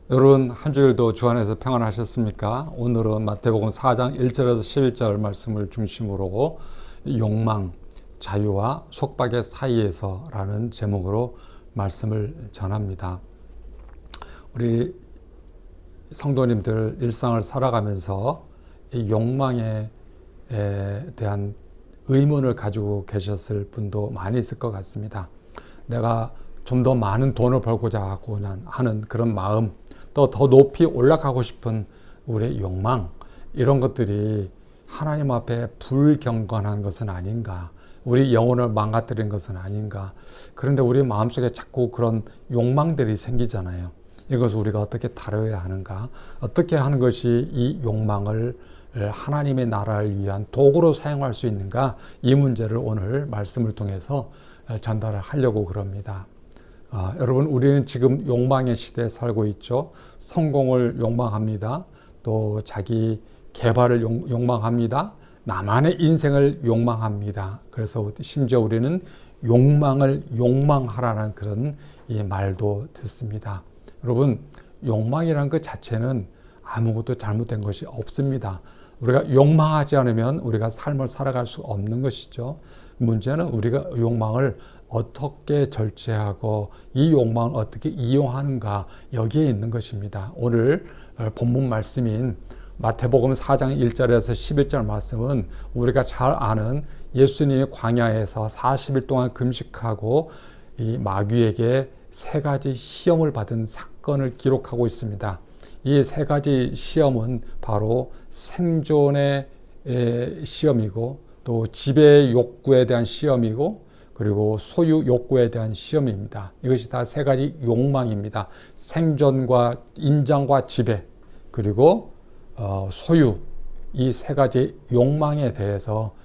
여러분 한 주일도 주 안에서 평안하셨습니까? 오늘은 마태복음 4장 1절에서 11절 말씀을 중심으로 욕망, 자유와 속박의 사이에서 라는 제목으로 말씀을 전합니다. 우리 성도님들 일상을 살아가면서 이 욕망에 대한 의문을 가지고 계셨을 분도 많이 있을 것 같습니다. 내가 좀 더 많은 돈을 벌고자 하는 그런 마음, 또 더 높이 올라가고 싶은 우리의 욕망, 이런 것들이 하나님 앞에 불경건한 것은 아닌가, 우리 영혼을 망가뜨린 것은 아닌가. 그런데 우리 마음속에 자꾸 그런 욕망들이 생기잖아요. 이것을 우리가 어떻게 다뤄야 하는가, 어떻게 하는 것이 이 욕망을 하나님의 나라를 위한 도구로 사용할 수 있는가, 이 문제를 오늘 말씀을 통해서 전달을 하려고 그럽니다. 여러분, 우리는 지금 욕망의 시대에 살고 있죠. 성공을 욕망합니다. 또 자기 개발을 욕망합니다. 나만의 인생을 욕망합니다. 그래서 심지어 우리는 욕망을 욕망하라는 그런 이 말도 듣습니다. 여러분, 욕망이라는 것 자체는 아무것도 잘못된 것이 없습니다. 우리가 욕망하지 않으면 우리가 삶을 살아갈 수 없는 것이죠. 문제는 우리가 욕망을 어떻게 절제하고 이 욕망을 어떻게 이용하는가, 여기에 있는 것입니다. 오늘 본문 말씀인 마태복음 4장 1절에서 11절 말씀은 우리가 잘 아는 예수님의 광야에서 40일 동안 금식하고 이 마귀에게 세 가지 시험을 받은 사건을 기록하고 있습니다. 이 세 가지 시험은 바로 생존의 시험이고, 또 지배 욕구에 대한 시험이고, 그리고 소유 욕구에 대한 시험입니다. 이것이 다 세 가지 욕망입니다. 생존과 인정과 지배, 그리고 소유, 이 세 가지 욕망에 대해서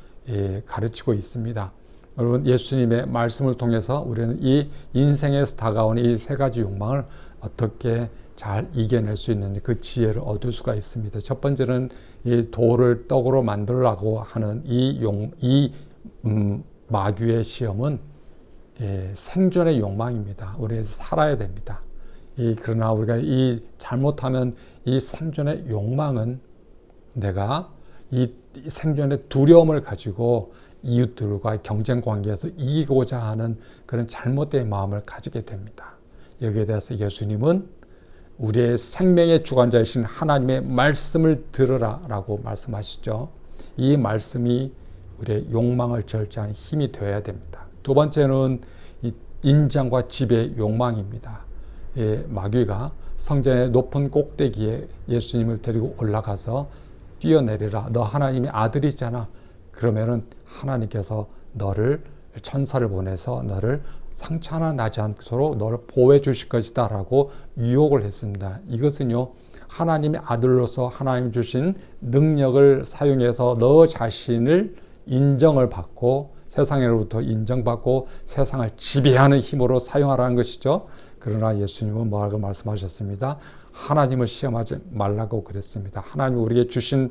가르치고 있습니다. 여러분, 예수님의 말씀을 통해서 우리는 이 인생에서 다가오는 이 세 가지 욕망을 어떻게 잘 이겨낼 수 있는지 그 지혜를 얻을 수가 있습니다. 첫 번째는 이 돌을 떡으로 만들라고 하는 마귀의 시험은 생존의 욕망입니다. 우리가 살아야 됩니다. 그러나 우리가 잘못하면 이 생존의 욕망은 내가 이 생존의 두려움을 가지고 이웃들과 경쟁 관계에서 이기고자 하는 그런 잘못된 마음을 가지게 됩니다. 여기에 대해서 예수님은 우리의 생명의 주관자이신 하나님의 말씀을 들으라 라고 말씀하시죠. 이 말씀이 우리의 욕망을 절제하는 힘이 되어야 됩니다. 두 번째는 인정과 지배의 욕망입니다. 마귀가 성전의 높은 꼭대기에 예수님을 데리고 올라가서 뛰어내리라. 너 하나님의 아들이잖아. 그러면은 하나님께서 너를 천사를 보내서 너를 상처 하나 나지 않도록 너를 보호해 주실 것이다 라고 유혹을 했습니다. 이것은요, 하나님의 아들로서 하나님 주신 능력을 사용해서 너 자신을 인정을 받고 세상으로부터 인정받고 세상을 지배하는 힘으로 사용하라는 것이죠. 그러나 예수님은 뭐라고 말씀하셨습니다. 하나님을 시험하지 말라고 그랬습니다. 하나님이 우리에게 주신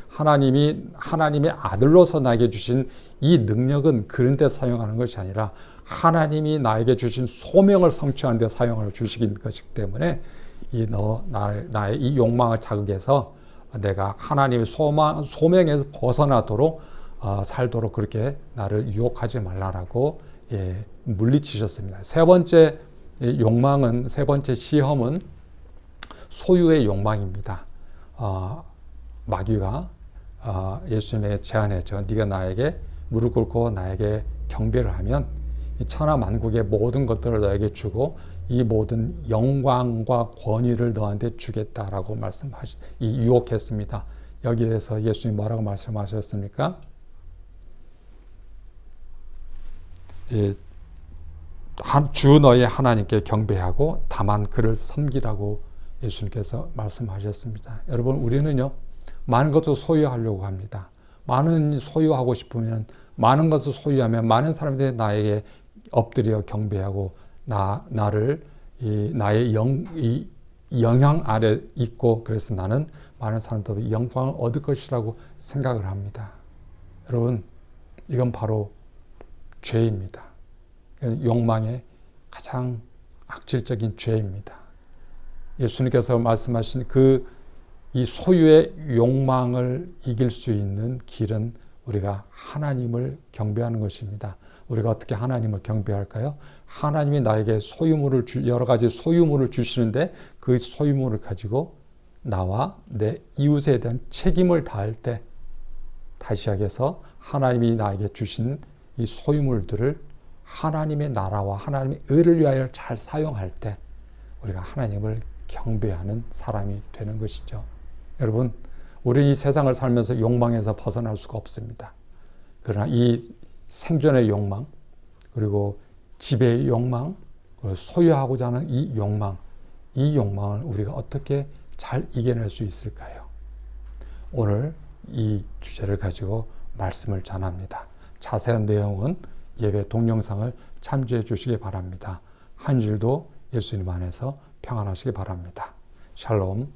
하나님이 하나님의 아들로서 나에게 주신 이 능력은 그런 데 사용하는 것이 아니라 하나님이 나에게 주신 소명을 성취하는 데 사용하는 주시긴 것이기 때문에 나의 이 욕망을 자극해서 내가 하나님의 소명에서 벗어나도록 살도록 그렇게 나를 유혹하지 말라라고 물리치셨습니다. 세 번째 욕망은, 세 번째 시험은 소유의 욕망입니다. 마귀가 예수님에게 제안했죠. 네가 나에게 무릎 꿇고 나에게 경배를 하면 이 천하 만국의 모든 것들을 너에게 주고 이 모든 영광과 권위를 너한테 주겠다라고 유혹했습니다. 여기에 대해서 예수님 뭐라고 말씀하셨습니까? 주 너의 하나님께 경배하고 다만 그를 섬기라고 예수님께서 말씀하셨습니다. 여러분, 우리는요, 많은 것을 소유하려고 합니다. 많은 소유하고 싶으면, 많은 것을 소유하면 많은 사람들이 나에게 엎드려 경배하고 나를 나의 영향 아래 있고, 그래서 나는 많은 사람들이 영광을 얻을 것이라고 생각을 합니다. 여러분, 이건 바로 죄입니다. 욕망의 가장 악질적인 죄입니다. 예수님께서 말씀하신 이 소유의 욕망을 이길 수 있는 길은 우리가 하나님을 경배하는 것입니다. 우리가 어떻게 하나님을 경배할까요? 하나님이 나에게 여러 가지 소유물을 주시는데 그 소유물을 가지고 나와 내 이웃에 대한 책임을 다할 때, 다시 하겠어 하나님이 나에게 주신 이 소유물들을 하나님의 나라와 하나님의 의를 위하여 잘 사용할 때 우리가 하나님을 경배하는 사람이 되는 것이죠. 여러분, 우리는 이 세상을 살면서 욕망에서 벗어날 수가 없습니다. 그러나 이 생존의 욕망, 그리고 지배의 욕망, 그리고 소유하고자 하는 이 욕망을 우리가 어떻게 잘 이겨낼 수 있을까요? 오늘 이 주제를 가지고 말씀을 전합니다. 자세한 내용은 예배 동영상을 참조해 주시기 바랍니다. 한 주일도 예수님 안에서 평안하시기 바랍니다. 샬롬.